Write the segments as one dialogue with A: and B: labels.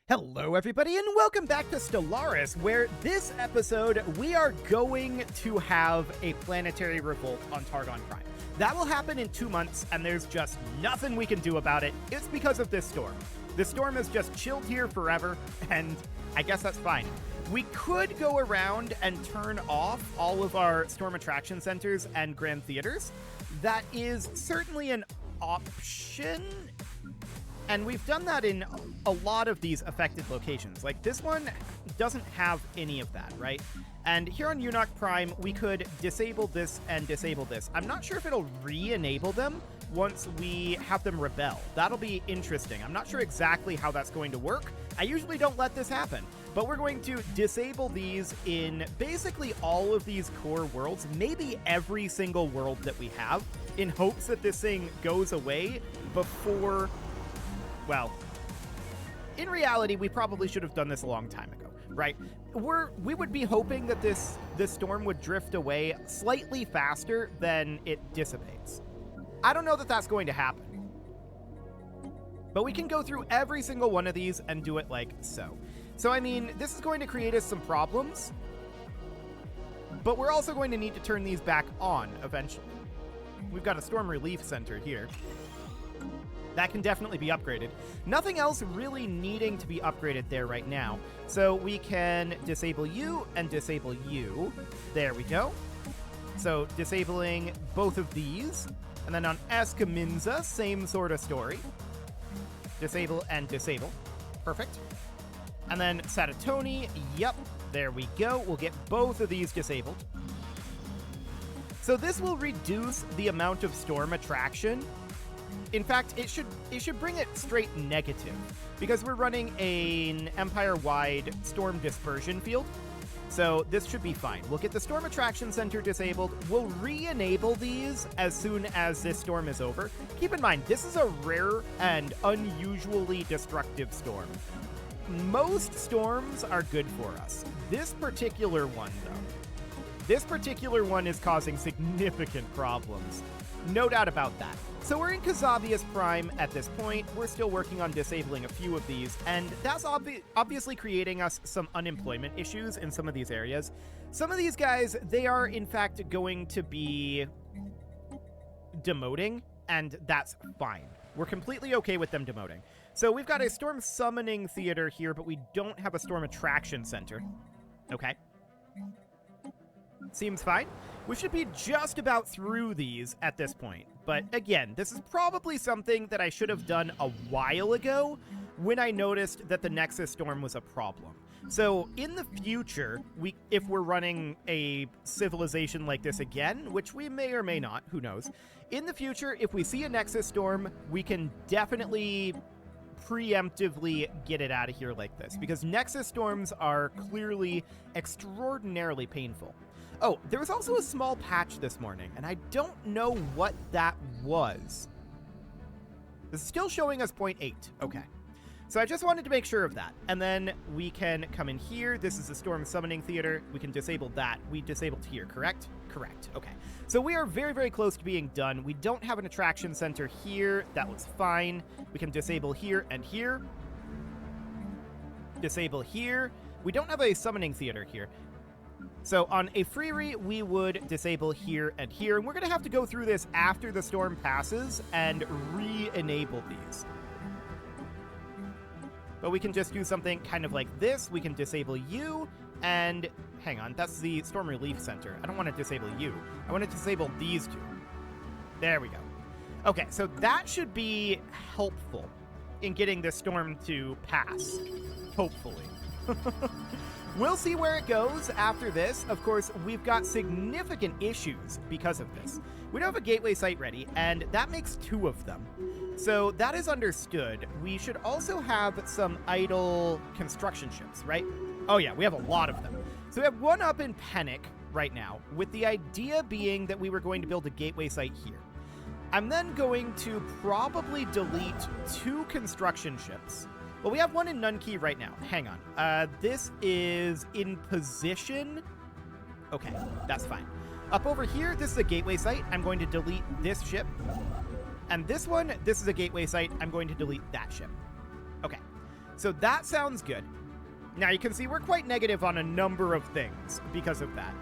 A: Hello everybody and welcome back to Stellaris, where this episode we are going to have a planetary revolt on Targon Prime. That will happen in 2 months and there's just nothing we can do about it. It's because of this storm. The storm has just chilled here forever and I guess that's fine. We could go around and turn off all of our storm attraction centers and grand theaters. That is certainly an option. And we've done that in a lot of these affected locations. Like, this one doesn't have any of that, right? And here on Unok Prime, we could disable this and disable this. I'm not sure if it'll re-enable them once we have them rebel. That'll be interesting. I'm not sure exactly how that's going to work. I usually don't let this happen. But we're going to disable these in basically all of these core worlds, maybe every single world that we have, in hopes that this thing goes away before... Well, in reality, we probably should have done this a long time ago, right? We would be hoping that this storm would drift away slightly faster than it dissipates. I don't know that that's going to happen. But we can go through every single one of these and do it like so. So, I mean, this is going to create us some problems, but we're also going to need to turn these back on eventually. We've got a storm relief center here. That can definitely be upgraded. Nothing else really needing to be upgraded there right now. So we can disable you and disable you. There we go. So disabling both of these. And then on Escaminza, same sort of story. Disable and disable. Perfect. And then Satatoni, yep, there we go. We'll get both of these disabled. So this will reduce the amount of storm attraction. In fact, it should bring it straight negative, because we're running an Empire-wide storm dispersion field. So this should be fine. We'll get the Storm Attraction Center disabled. We'll re-enable these as soon as this storm is over. Keep in mind, this is a rare and unusually destructive storm. Most storms are good for us. This particular one, though, is causing significant problems. No doubt about that. So we're in Kazavius Prime at this point. We're still working on disabling a few of these, and that's obviously creating us some unemployment issues in some of these areas. Some of these guys, they are in fact going to be demoting, and that's fine. We're completely okay with them demoting. So we've got a Storm Summoning Theater here, but we don't have a Storm Attraction Center. Okay. Seems fine. We should be just about through these at this point. But again, this is probably something that I should have done a while ago when I noticed that the Nexus Storm was a problem. So in the future, if we're running a civilization like this again, which we may or may not, who knows, in the future, if we see a Nexus Storm, we can definitely preemptively get it out of here like this, because Nexus Storms are clearly extraordinarily painful. Oh, there was also a small patch this morning, and I don't know what that was. This is still showing us 0.8. Okay. So I just wanted to make sure of that. And then we can come in here. This is the Storm Summoning Theater. We can disable that. We disabled here, correct? Correct. Okay. So we are very, very close to being done. We don't have an attraction center here. That looks fine. We can disable here and here. Disable here. We don't have a summoning theater here. So on a Freery, we would disable here and here, and we're going to have to go through this after the storm passes and re-enable these. But we can just do something kind of like this. We can disable you, and hang on, that's the Storm Relief Center. I don't want to disable you. I want to disable these two. There we go. Okay, so that should be helpful in getting this storm to pass, hopefully. We'll see where it goes after this. Of course, we've got significant issues because of this. We don't have a gateway site ready, and that makes 2 of them. So that is understood. We should also have some idle construction ships, right? Oh yeah, we have a lot of them. So we have one up in Pennick right now, with the idea being that we were going to build a gateway site here. I'm then going to probably delete 2 construction ships. Well, we have one in Nunkey right now. Hang on. This is in position. Okay, that's fine. Up over here, this is a gateway site. I'm going to delete this ship. And this one, this is a gateway site. I'm going to delete that ship. Okay. So that sounds good. Now you can see we're quite negative on a number of things because of that.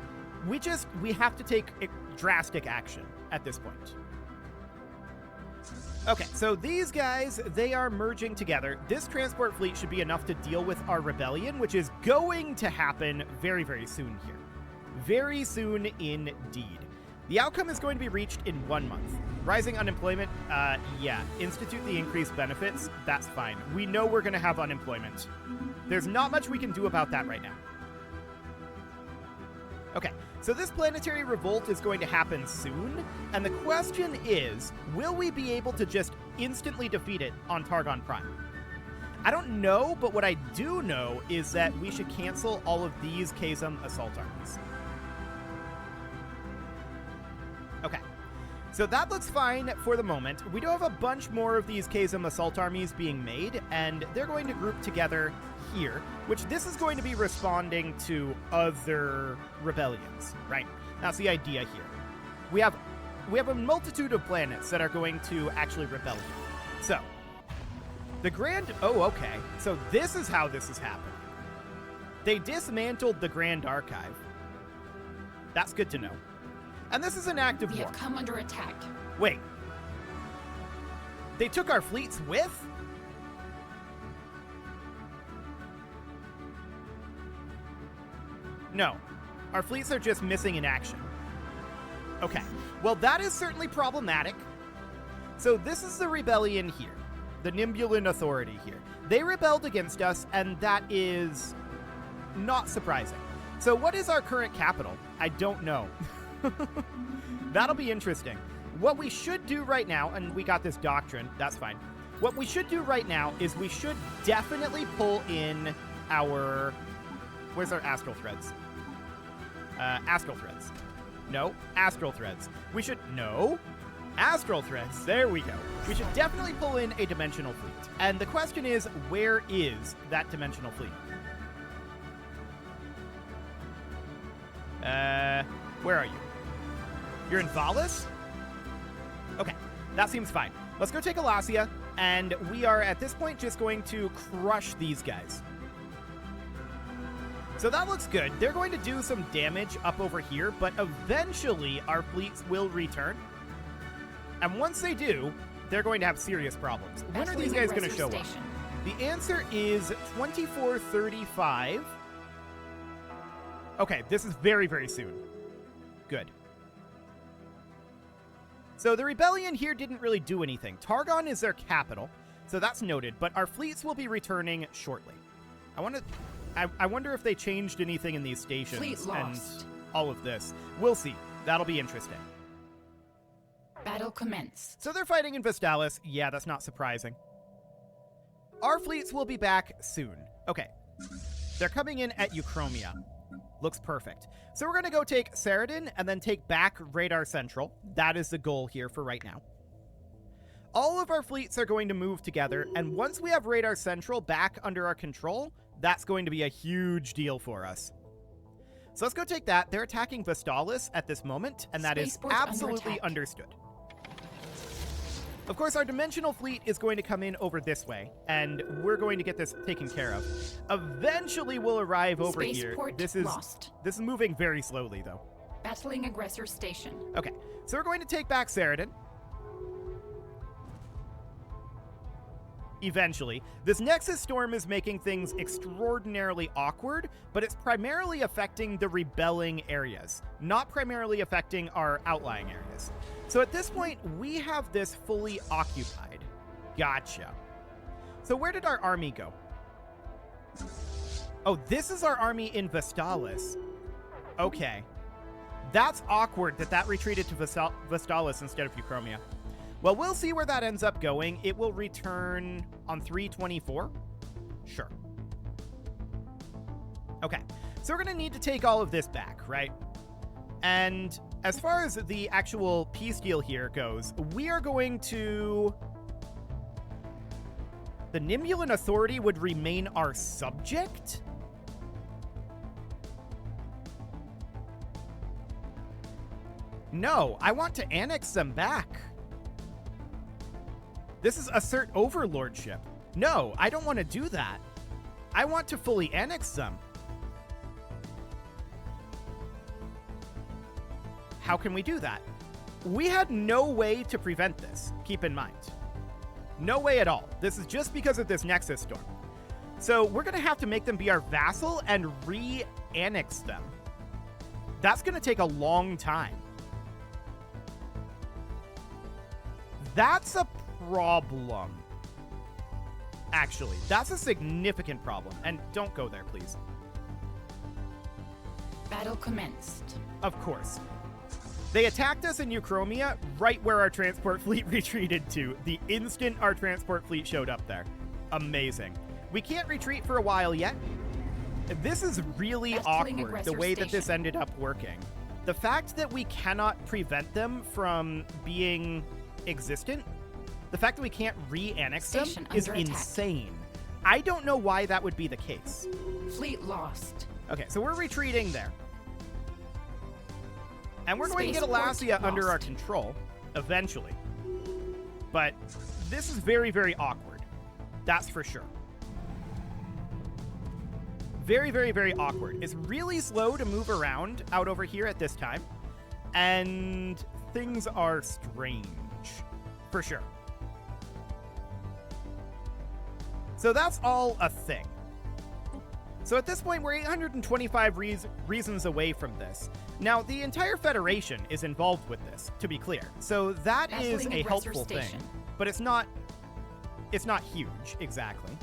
A: We have to take drastic action at this point. Okay, so these guys, they are merging together. This transport fleet should be enough to deal with our rebellion, which is going to happen very, very soon here. Very soon indeed. The outcome is going to be reached in 1 month. Rising unemployment, yeah. Institute the increased benefits, that's fine. We know we're going to have unemployment. There's not much we can do about that right now. Okay, so this planetary revolt is going to happen soon, and the question is, will we be able to just instantly defeat it on Targon Prime? I don't know, but what I do know is that we should cancel all of these Khazam assault armies. Okay, so that looks fine for the moment. We do have a bunch more of these Khazam assault armies being made, and they're going to group together here, which this is going to be responding to other rebellions, right? That's the idea here. We have a multitude of planets that are going to actually rebel here. So, the Grand... Oh, okay. So this is how this is happening. They dismantled the Grand Archive. That's good to know. And this is an act of war.
B: We have come under attack.
A: Wait. They took our fleets with? No. Our fleets are just missing in action. Okay. Well, that is certainly problematic. So this is the rebellion here. The Nimbulan Authority here. They rebelled against us, and that is not surprising. So what is our current capital? I don't know. That'll be interesting. What we should do right now, and we got this doctrine, that's fine. What we should do right now is we should definitely pull in our... Where's our astral threads? Astral threads. No, astral threads. We should... No. Astral threads. There we go. We should definitely pull in a dimensional fleet. And the question is, where is that dimensional fleet? Where are you? You're in Valis? Okay, that seems fine. Let's go take Alasia, and we are, at this point, just going to crush these guys. So that looks good. They're going to do some damage up over here, but eventually our fleets will return. And once they do, they're going to have serious problems. When are these guys going to show up? The answer is 2435. Okay, this is very, very soon. Good. So the rebellion here didn't really do anything. Targon is their capital, so that's noted, but our fleets will be returning shortly. I wonder if they changed anything in these stations and all of this. We'll see. That'll be interesting.
B: Battle commence.
A: So they're fighting in Vestalis. Yeah, that's not surprising. Our fleets will be back soon. Okay. They're coming in at Euchromia. Looks perfect. So we're going to go take Saradin and then take back Radar Central. That is the goal here for right now. All of our fleets are going to move together, and once we have Radar Central back under our control, that's going to be a huge deal for us. So let's go take that. They're attacking Vestalis at this moment, and that is absolutely understood. Of course, our dimensional fleet is going to come in over this way, and we're going to get this taken care of. Eventually, we'll arrive over here. This is moving very slowly, though.
B: Battling aggressor station.
A: Okay, so we're going to take back Saradin. Eventually. This Nexus Storm is making things extraordinarily awkward, but it's primarily affecting the rebelling areas, not primarily affecting our outlying areas. So at this point, we have this fully occupied. Gotcha. So where did our army go? Oh, this is our army in Vestalis. Okay. That's awkward that retreated to Vestalis instead of Euchromia. Well, we'll see where that ends up going. It will return on 324. Sure. Okay. So we're going to need to take all of this back, right? And as far as the actual peace deal here goes, we are going to... The Nimbulan Authority would remain our subject? No, I want to annex them back. This is assert overlordship. No, I don't want to do that. I want to fully annex them. How can we do that? We had no way to prevent this, keep in mind. No way at all. This is just because of this Nexus storm. So we're going to have to make them be our vassal and re-annex them. That's going to take a long time. That's a problem. Actually, that's a significant problem. And don't go there, please.
B: Battle commenced.
A: Of course. They attacked us in Euchromia right where our transport fleet retreated to, the instant our transport fleet showed up there. Amazing. We can't retreat for a while yet. This is really awkward, the way that this ended up working. The fact that we cannot prevent them from being existent, the fact that we can't re-annex them is insane. I don't know why that would be the case.
B: Fleet lost.
A: Okay, so we're retreating there. And we're going to get Alasia under our control, eventually. But this is very, very awkward. That's for sure. Very, very, very awkward. It's really slow to move around out over here at this time. And things are strange. For sure. So that's all a thing. So at this point, we're 825 reasons away from this. Now, the entire Federation is involved with this, to be clear. So that is a helpful thing. But it's not huge, exactly.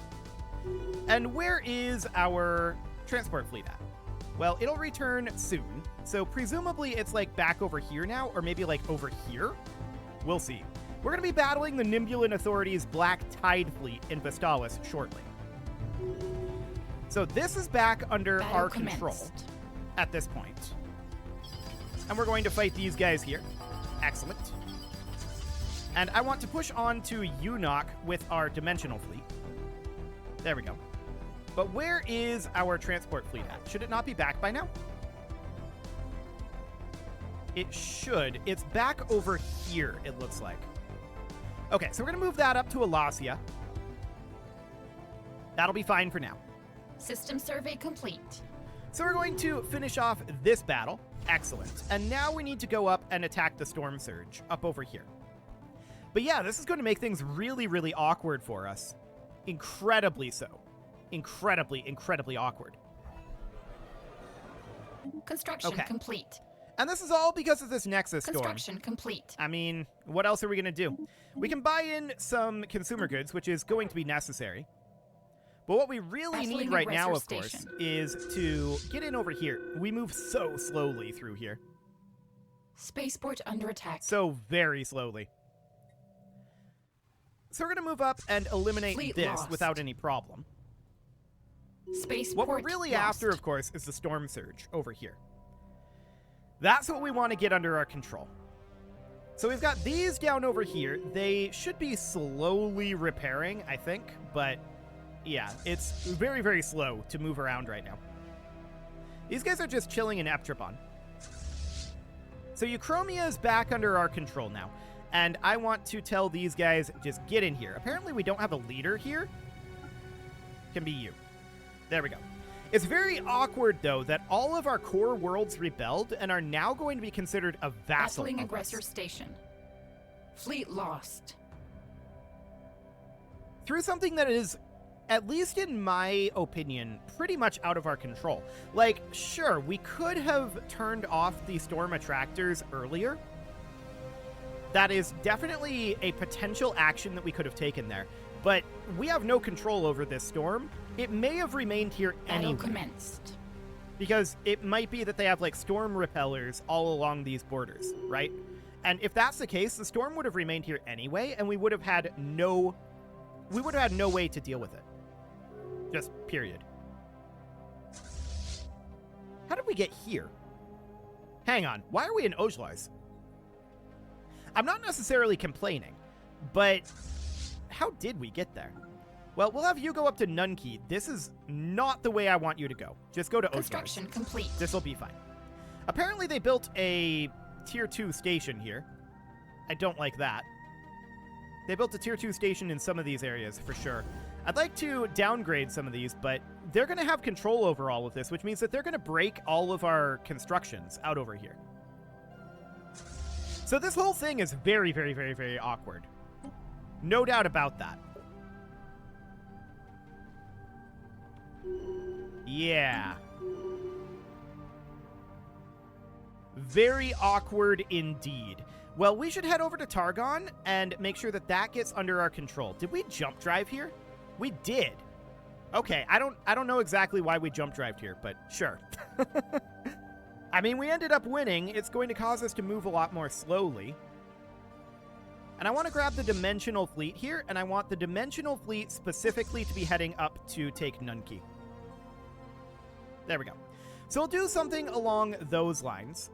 A: And where is our transport fleet at? Well, it'll return soon. So presumably it's like back over here now, or maybe like over here. We'll see. We're going to be battling the Nimbulan Authority's Black Tide fleet in Vestalis shortly. So this is back under our control at this point. And we're going to fight these guys here. Excellent. And I want to push on to Unok with our Dimensional fleet. There we go. But where is our transport fleet at? Should it not be back by now? It should. It's back over here, it looks like. Okay, so we're going to move that up to Alasia. That'll be fine for now.
B: System survey complete.
A: So we're going to finish off this battle. Excellent. And now we need to go up and attack the Storm Surge up over here. But yeah, this is going to make things really, really awkward for us. Incredibly so. Incredibly, incredibly awkward.
B: Construction complete.
A: And this is all because of this Nexus storm.
B: Construction complete.
A: I mean, what else are we going to do? We can buy in some consumer goods, which is going to be necessary. But what we really need right now, of course, is to get in over here. We move so slowly through here.
B: Spaceport under attack.
A: So very slowly. So we're going to move up and eliminate this without any problem.
B: Spaceport
A: what we're really after, of course, is the Storm Surge over here. That's what we want to get under our control. So we've got these down over here. They should be slowly repairing, I think. But yeah, it's very, very slow to move around right now. These guys are just chilling in Eptrapon. So Euchromia is back under our control now. And I want to tell these guys, just get in here. Apparently we don't have a leader here. Can be you. There we go. It's very awkward, though, that all of our core worlds rebelled and are now going to be considered a vassal.
B: Battling aggressor station. Fleet lost.
A: Through something that is, at least in my opinion, pretty much out of our control. Like, sure, we could have turned off the storm attractors earlier. That is definitely a potential action that we could have taken there. But we have no control over this storm. It may have remained here anyway.
B: Battle commenced.
A: Because it might be that they have, like, storm repellers all along these borders, right? And if that's the case, the storm would have remained here anyway, and we would have had no way to deal with it. Just period. How did we get here? Hang on. Why are we in Ojlars? I'm not necessarily complaining, but how did we get there? Well, we'll have you go up to Nunkey. This is not the way I want you to go. Just go to Ojlars.
B: Construction complete.
A: This will be fine. Apparently they built a Tier 2 station here. I don't like that. They built a Tier 2 station in some of these areas, for sure. I'd like to downgrade some of these, but they're going to have control over all of this, which means that they're going to break all of our constructions out over here. So this whole thing is very, very, very, very awkward. No doubt about that. Yeah. Very awkward indeed. Well, we should head over to Targon and make sure that that gets under our control. Did we jump drive here? We did. Okay, I don't know exactly why we jump drived here, but sure. I mean, we ended up winning. It's going to cause us to move a lot more slowly. And I want to grab the Dimensional Fleet here, and I want the Dimensional Fleet specifically to be heading up to take Nunki. There we go. So we'll do something along those lines.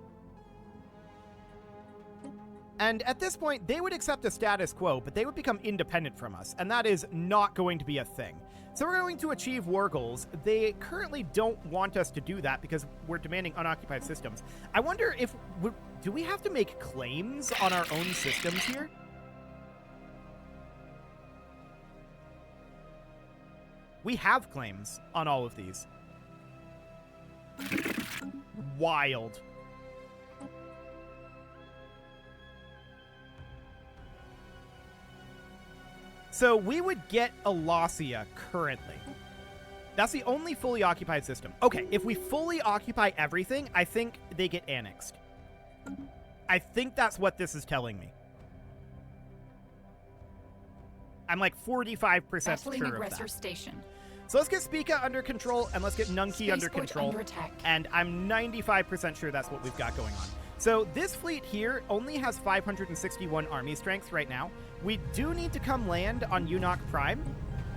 A: And at this point, they would accept a status quo, but they would become independent from us, and that is not going to be a thing. So we're going to achieve war goals. They currently don't want us to do that because we're demanding unoccupied systems. I wonder if... do we have to make claims on our own systems here? We have claims on all of these. Wild. So we would get Alasia currently. That's the only fully occupied system. Okay, if we fully occupy everything, I think they get annexed. I think that's what this is telling me. I'm like 45% sure of that.
B: Station.
A: So let's get Spica under control, and let's get Nunki under control.
B: Under attack.
A: And I'm 95% sure that's what we've got going on. So this fleet here only has 561 army strength right now. We do need to come land on Unok Prime.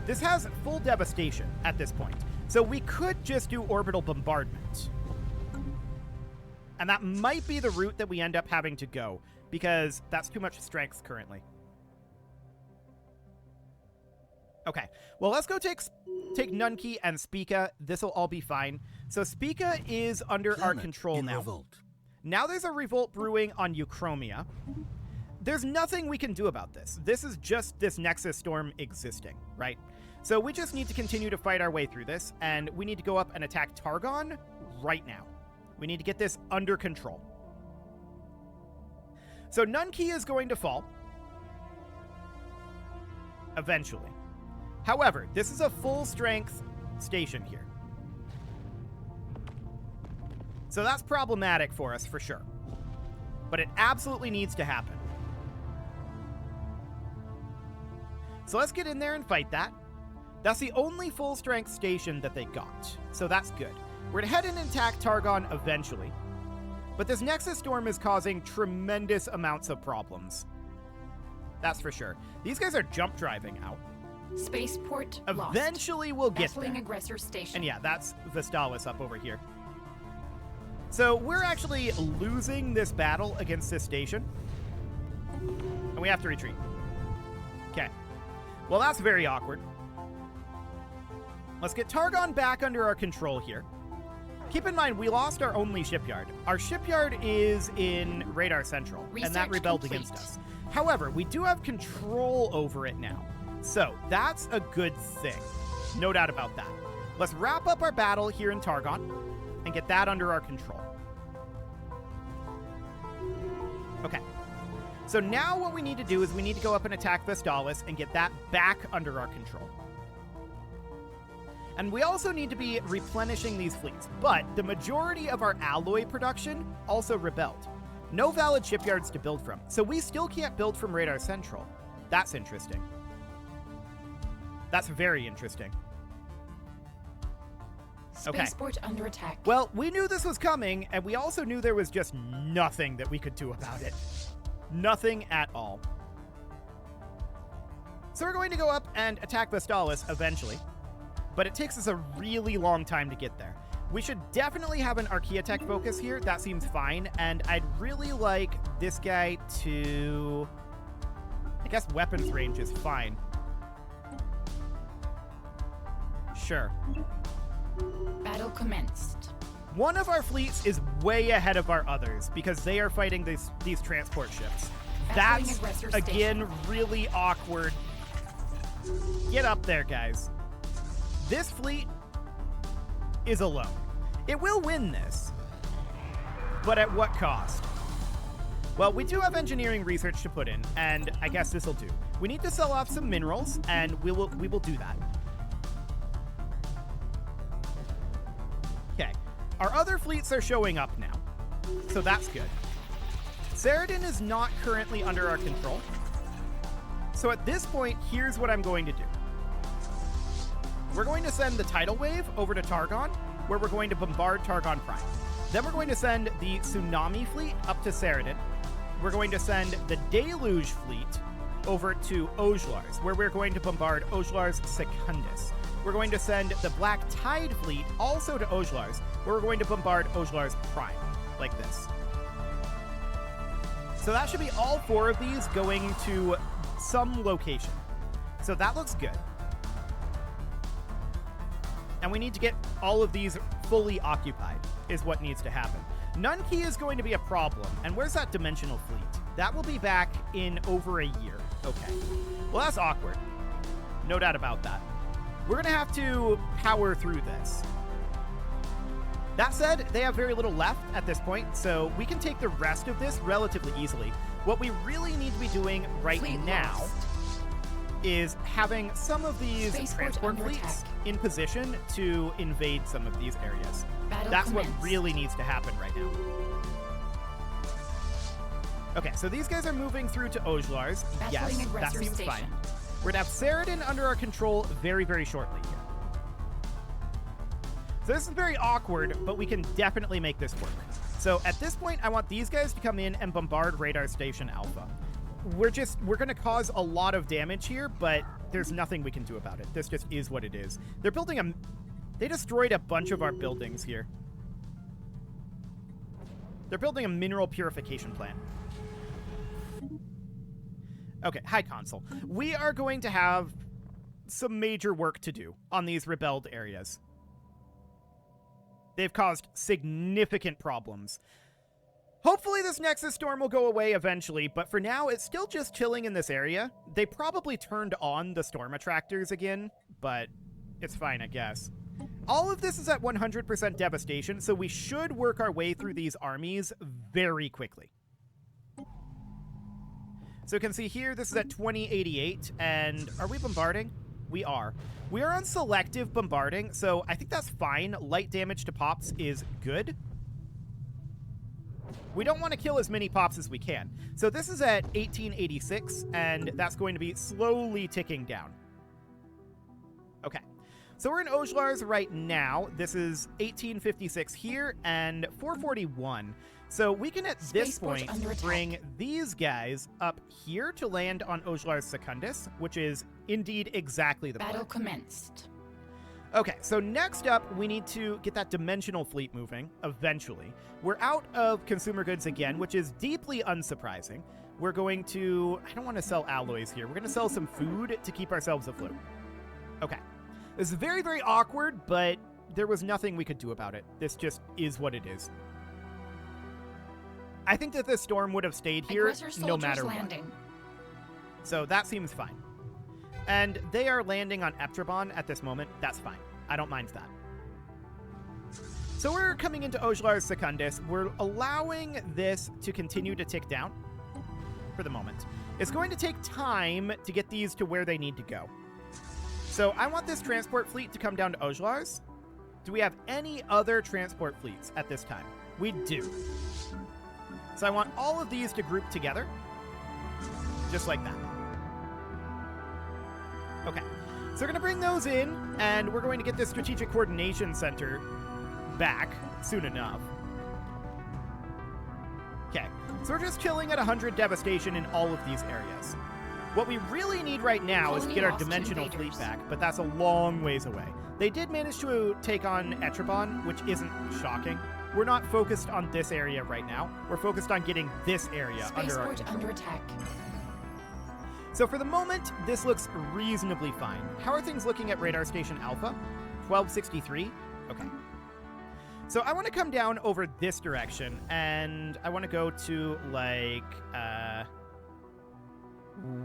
A: This has full devastation at this point. So we could just do orbital bombardment. And that might be the route that we end up having to go, because that's too much strength currently. Okay, well, let's go take Nunki and Spica. This will all be fine. So Spica is under our control now.
C: Revolt.
A: Now there's a revolt brewing on Euchromia. There's nothing we can do about this. This is just this Nexus storm existing, right? So we just need to continue to fight our way through this, and we need to go up and attack Targon right now. We need to get this under control. So Nunki is going to fall. Eventually. However, this is a full-strength station here. So that's problematic for us, for sure. But it absolutely needs to happen. So let's get in there and fight that. That's the only full-strength station that they got. So that's good. We're going to head in and attack Targon eventually. But this Nexus Storm is causing tremendous amounts of problems. That's for sure. These guys are jump driving out.
B: Spaceport
A: Eventually we'll get there.
B: Aggressor station.
A: And yeah, that's Vestalis up over here. So we're actually losing this battle against this station. And we have to retreat. Okay. Well, that's very awkward. Let's get Targon back under our control here. Keep in mind, we lost our only shipyard. Our shipyard is in Radar Central, and that rebelled against us. However, we do have control over it now. So that's a good thing. No doubt about that. Let's wrap up our battle here in Targon and get that under our control. Okay. So now what we need to do is we need to go up and attack Vestalis and get that back under our control. And we also need to be replenishing these fleets. But the majority of our alloy production also rebelled. No valid shipyards to build from. So we still can't build from Radar Central. That's interesting. That's very interesting. Okay.
B: Spaceport under attack.
A: Well, we knew this was coming, and we also knew there was just nothing that we could do about it. Nothing at all. So we're going to go up and attack Vestalis eventually, but it takes us a really long time to get there. We should definitely have an Archaeotech focus here. That seems fine, and I'd really like this guy to... I guess weapons range is fine. Sure.
B: Battle commenced.
A: One of our fleets is way ahead of our others because they are fighting these transport ships. That's, again, really awkward. Get up there, guys. This fleet is alone. It will win this, but at what cost? Well, we do have engineering research to put in, and I guess this will do. We need to sell off some minerals, and we will do that. Okay. Our other fleets are showing up now, so that's good. Ceridon is not currently under our control. So at this point, here's what I'm going to do. We're going to send the tidal wave over to Targon, where we're going to bombard Targon Prime. Then we're going to send the tsunami fleet up to Ceridon. We're going to send the deluge fleet over to Ojlars, where we're going to bombard Ojlars Secundus. We're going to send the Black Tide fleet also to Ojlars, where we're going to bombard Ojlars Prime, like this. So that should be all 4 of these going to some location. So that looks good. And we need to get all of these fully occupied, is what needs to happen. None key is going to be a problem. And where's that dimensional fleet? That will be back in over a year. Okay. Well, that's awkward. No doubt about that. We're going to have to power through this. That said, they have very little left at this point, so we can take the rest of this relatively easily. What we really need to be doing right now is having some of these transport fleets in position to invade some of these areas. That's what really needs to happen right now. Okay, so these guys are moving through to Ojlars. Yes, that seems fine. We're going to have Ceridon under our control very, very shortly here. So this is very awkward, but we can definitely make this work. So at this point, I want these guys to come in and bombard Radar Station Alpha. We're going to cause a lot of damage here, but there's nothing we can do about it. This just is what it is. They're building they destroyed a bunch of our buildings here. They're building a mineral purification plant. Okay, hi console. We are going to have some major work to do on these rebelled areas. They've caused significant problems. Hopefully this Nexus Storm will go away eventually, but for now, it's still just chilling in this area. They probably turned on the storm attractors again, but it's fine, I guess. All of this is at 100% devastation, so we should work our way through these armies very quickly. So you can see here, this is at 2088, and are we bombarding? We are. We are on selective bombarding, so I think that's fine. Light damage to pops is good. We don't want to kill as many pops as we can. So this is at 1886, and that's going to be slowly ticking down. Okay. So we're in Ojlars right now. This is 1856 here, and 441. So we can, at this point, bring these guys up here to land on Ojlars Secundus, which is indeed exactly the plan.
B: Battle commenced.
A: Okay, so next up, we need to get that dimensional fleet moving, eventually. We're out of consumer goods again, which is deeply unsurprising. We're going to... I don't want to sell alloys here. We're going to sell some food to keep ourselves afloat. Okay. This is very, very awkward, but there was nothing we could do about it. This just is what it is. I think that this storm would have stayed here no matter what. So that seems fine. And they are landing on Eptrabon at this moment. That's fine. I don't mind that. So we're coming into Ojlars Secundus. We're allowing this to continue to tick down for the moment. It's going to take time to get these to where they need to go. So I want this transport fleet to come down to Ojlars. Do we have any other transport fleets at this time? We do. So I want all of these to group together, just like that. Okay, so we're going to bring those in, and we're going to get this Strategic Coordination Center back soon enough. Okay, so we're just chilling at 100 devastation in all of these areas. What we really need right now is to get our dimensional fleet back, but that's a long ways away. They did manage to take on Eptrabon, which isn't shocking. We're not focused on this area right now. We're focused on getting this area under our control.
B: Under attack.
A: So for the moment, this looks reasonably fine. How are things looking at Radar Station Alpha? 1263? Okay. So I want to come down over this direction, and I want to go to, like,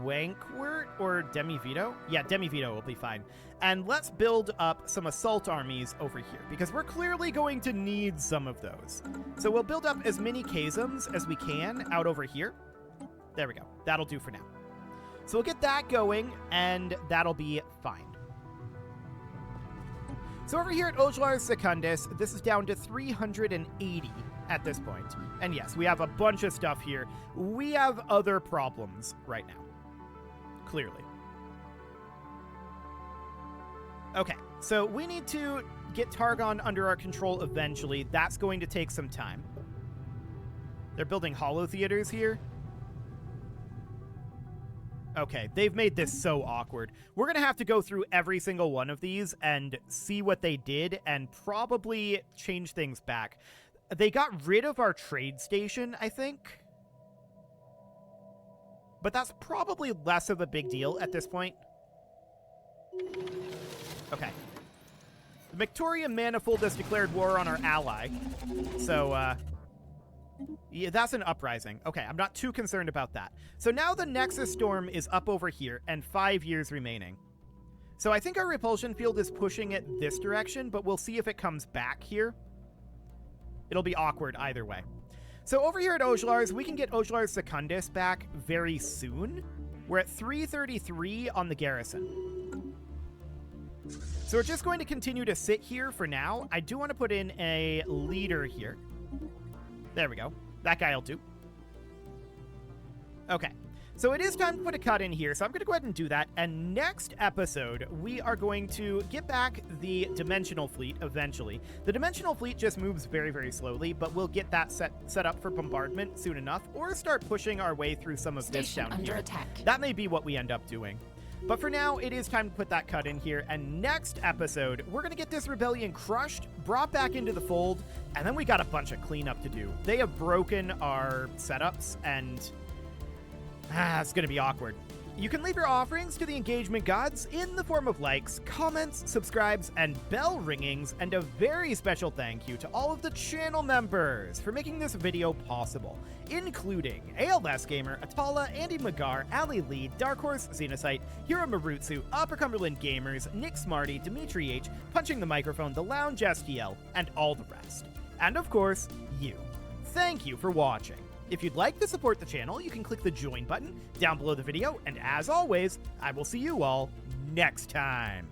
A: Wankwort or Demi-Vito? Yeah, Demi-Vito will be fine. And let's build up some assault armies over here, because we're clearly going to need some of those. So we'll build up as many chasms as we can out over here. There we go. That'll do for now. So we'll get that going, and that'll be fine. So over here at Ojlar Secundus, this is down to 380 at this point. And yes, we have a bunch of stuff here. We have other problems right now. Clearly. Okay, so we need to get Targon under our control eventually. That's going to take some time. They're building holo theaters here. Okay, they've made this so awkward. We're going to have to go through every single one of these and see what they did and probably change things back. They got rid of our trade station, I think. But that's probably less of a big deal at this point. Okay. The Victoria Manifold has declared war on our ally. So, yeah, that's an uprising. Okay, I'm not too concerned about that. So now the Nexus Storm is up over here, and 5 years remaining. So I think our repulsion field is pushing it this direction, but we'll see if it comes back here. It'll be awkward either way. So over here at Ojlar's, we can get Ojlar Secundus back very soon. We're at 333 on the garrison. So we're just going to continue to sit here for now. I do want to put in a leader here. There we go. That guy'll do. Okay. So it is time to put a cut in here, so I'm going to go ahead and do that. And next episode, we are going to get back the Dimensional Fleet eventually. The Dimensional Fleet just moves very, very slowly, but we'll get that set up for bombardment soon enough, or start pushing our way through some of this down here.
B: Attack.
A: That may be what we end up doing. But for now, it is time to put that cut in here, and next episode, we're going to get this rebellion crushed, brought back into the fold, and then we got a bunch of cleanup to do. They have broken our setups, and it's going to be awkward. You can leave your offerings to the engagement gods in the form of likes, comments, subscribes, and bell ringings, and a very special thank you to all of the channel members for making this video possible, including ALS Gamer, Atala, Andy Magar, Ali Lee, Dark Horse, Xenocyte, Hiro Marutsu, Upper Cumberland Gamers, Nick Smarty, Dimitri H, Punching the Microphone, The Lounge STL, and all the rest. And of course, you. Thank you for watching. If you'd like to support the channel, you can click the join button down below the video, and as always, I will see you all next time.